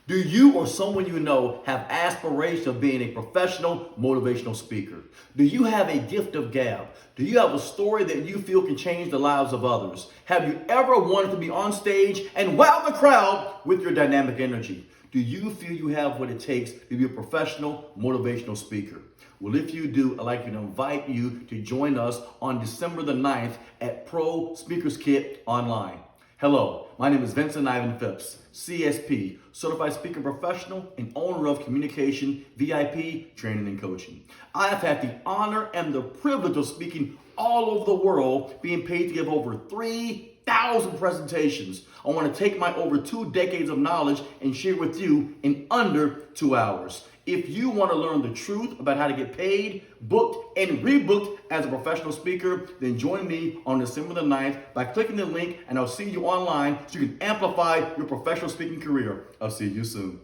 Do you or someone you know have aspirations of being a professional motivational speaker? Do you have a gift of gab? Do you have a story that you feel can change the lives of others? Have you ever wanted to be on stage and wow the crowd with your dynamic energy? Do you feel you have what it takes to be a professional motivational speaker? Well, if you do, I'd like to invite you to join us on December the 9th at Pro Speakers Kit Online. Hello, my name is Vincent Phipps, CSP, Certified Speaker Professional and owner of Communication VIP Training and Coaching. I have had the honor and the privilege of speaking all over the world, being paid to give over 3,000 presentations. I want to take my over 2 decades of knowledge and share with you in under 2 hours. If you want to learn the truth about how to get paid, booked, and rebooked as a professional speaker, then join me on December the 9th by clicking the link, and I'll see you online so you can amplify your professional speaking career. I'll see you soon.